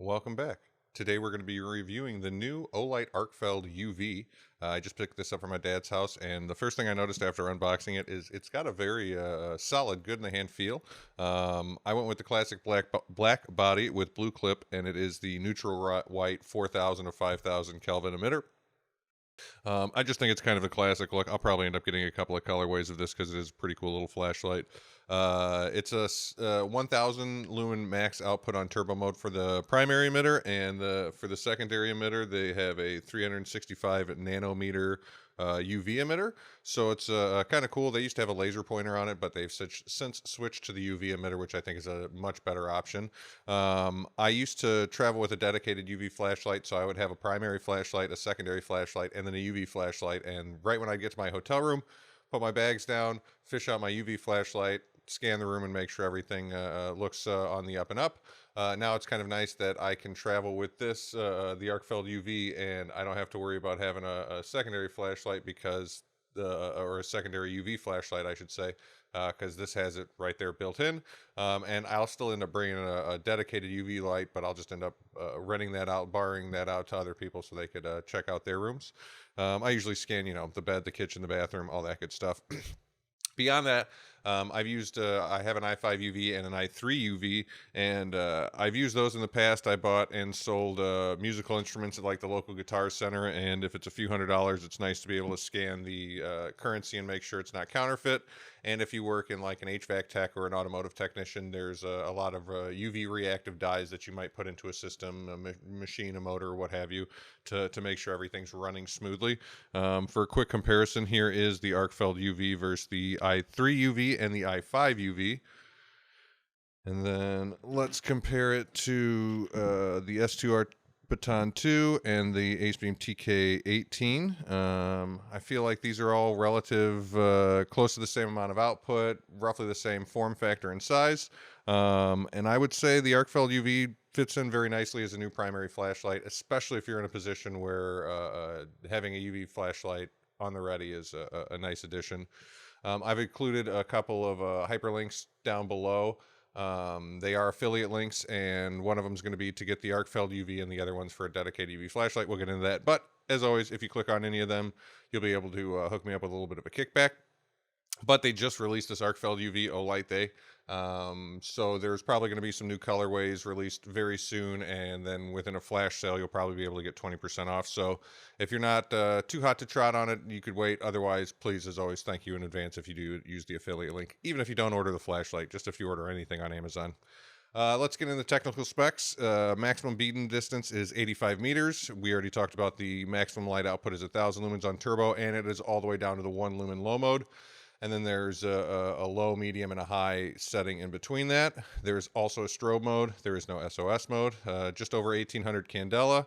Welcome back. Today we're going to be reviewing the new OLIGHT Arkfeld UV. I just picked this up from my dad's house, and the first thing I noticed after unboxing it is it's got a very solid, good in the hand feel. I went with the classic black body with blue clip, and it is the neutral white 4000 or 5000 Kelvin emitter. I just think it's kind of a classic look. I'll probably end up getting a couple of colorways of this because it is a pretty cool little flashlight. It's a 1000 lumen max output on turbo mode for the primary emitter, and for the secondary emitter, they have a 365 nanometer UV emitter. So it's kind of cool. They used to have a laser pointer on it, but they've since switched to the UV emitter, which I think is a much better option. I used to travel with a dedicated UV flashlight, so I would have a primary flashlight, a secondary flashlight, and then a UV flashlight. And right when I get to my hotel room, put my bags down, fish out my UV flashlight, scan the room, and make sure everything looks on the up and up. Now it's kind of nice that I can travel with this, the Arkfeld UV, and I don't have to worry about having a secondary flashlight because, or a secondary UV flashlight, I should say, because this has it right there built in. And I'll still end up bringing a dedicated UV light, but I'll just end up renting that out, borrowing that out to other people so they could check out their rooms. I usually scan, the bed, the kitchen, the bathroom, all that good stuff. Beyond that, I have an i5 UV and an i3 UV, and I've used those in the past. I bought and sold musical instruments at like the local guitar center, and if it's a few $100s, it's nice to be able to scan the currency and make sure it's not counterfeit. And if you work in like an HVAC tech or an automotive technician, there's a lot of UV reactive dyes that you might put into a system, a machine, a motor, or what have you, to make sure everything's running smoothly. For a quick comparison, here is the Arkfeld UV versus the i3 UV and the i5 UV. And then let's compare it to the S2R Baton 2 and the AceBeam TK18. I feel like these are all relative, close to the same amount of output, roughly the same form factor and size. And I would say the Arkfeld UV fits in very nicely as a new primary flashlight, especially if you're in a position where having a UV flashlight on the ready is a nice addition. I've included a couple of hyperlinks down below. They are affiliate links, and one of them is going to be to get the Arkfeld UV, and the other one's for a dedicated UV flashlight. We'll get into that. But as always, if you click on any of them, you'll be able to hook me up with a little bit of a kickback. But they just released this Arkfeld UV OLIGHT Day. So there's probably going to be some new colorways released very soon, and then within a flash sale, you'll probably be able to get 20% off. So if you're not too hot to trot on it, you could wait. Otherwise, please, as always, thank you in advance if you do use the affiliate link, even if you don't order the flashlight, just if you order anything on Amazon. Let's get into the technical specs. Maximum beaten distance is 85 meters. We already talked about the maximum light output is 1000 lumens on turbo, and it is all the way down to the 1 lumen low mode. And then there's a low, medium, and a high setting in between that. There's also a strobe mode. There is no SOS mode. Just over 1800 candela.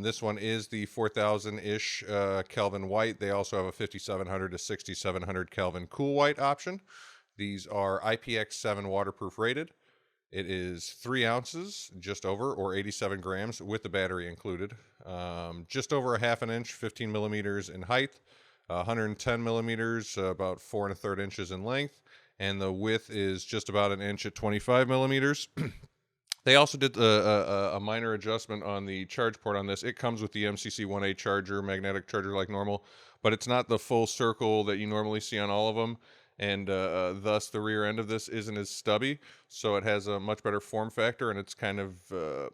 This one is the 4000-ish Kelvin white. They also have a 5700 to 6700 Kelvin cool white option. These are IPX7 waterproof rated. It is 3 ounces, just over, or 87 grams with the battery included. Just over a half an inch, 15 millimeters in height. 110 millimeters, about 4 1/3 inches in length, and the width is just about an inch at 25 millimeters. They also did a minor adjustment on the charge port on this. It comes with the MCC 1A charger, magnetic charger like normal, but it's not the full circle that you normally see on all of them, and thus the rear end of this isn't as stubby, so it has a much better form factor, and it's kind of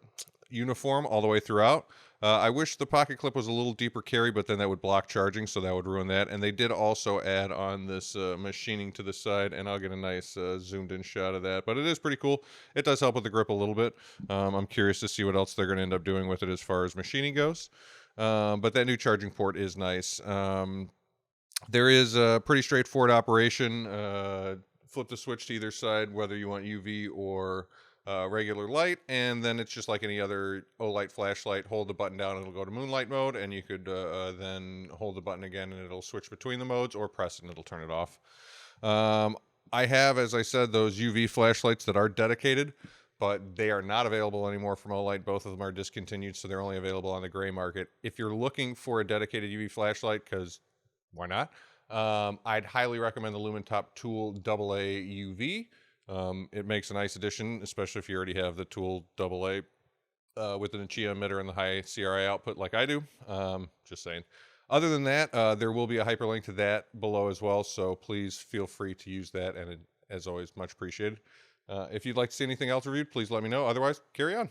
uniform all the way throughout. I wish the pocket clip was a little deeper carry, but then that would block charging, so that would ruin that. And they did also add on this machining to the side, and I'll get a nice zoomed in shot of that. But it is pretty cool. It does help with the grip a little bit. I'm curious to see what else they're going to end up doing with it as far as machining goes. But that new charging port is nice. There is a pretty straightforward operation. Flip the switch to either side, whether you want UV or regular light, and then it's just like any other OLIGHT flashlight. Hold the button down, it'll go to moonlight mode, and you could then hold the button again and it'll switch between the modes, or press it and it'll turn it off. I have, as I said, those UV flashlights that are dedicated, but they are not available anymore from OLIGHT. Both of them are discontinued, so they're only available on the gray market. If you're looking for a dedicated UV flashlight, because why not, I'd highly recommend the LumenTop Tool AA UV. It makes a nice addition, especially if you already have the Tool AA. with an Achia emitter and the high CRI output like I do. Just saying. Other than that, there will be a hyperlink to that below as well, so please feel free to use that, and as always, much appreciated. If you'd like to see anything else reviewed, please let me know. Otherwise, carry on.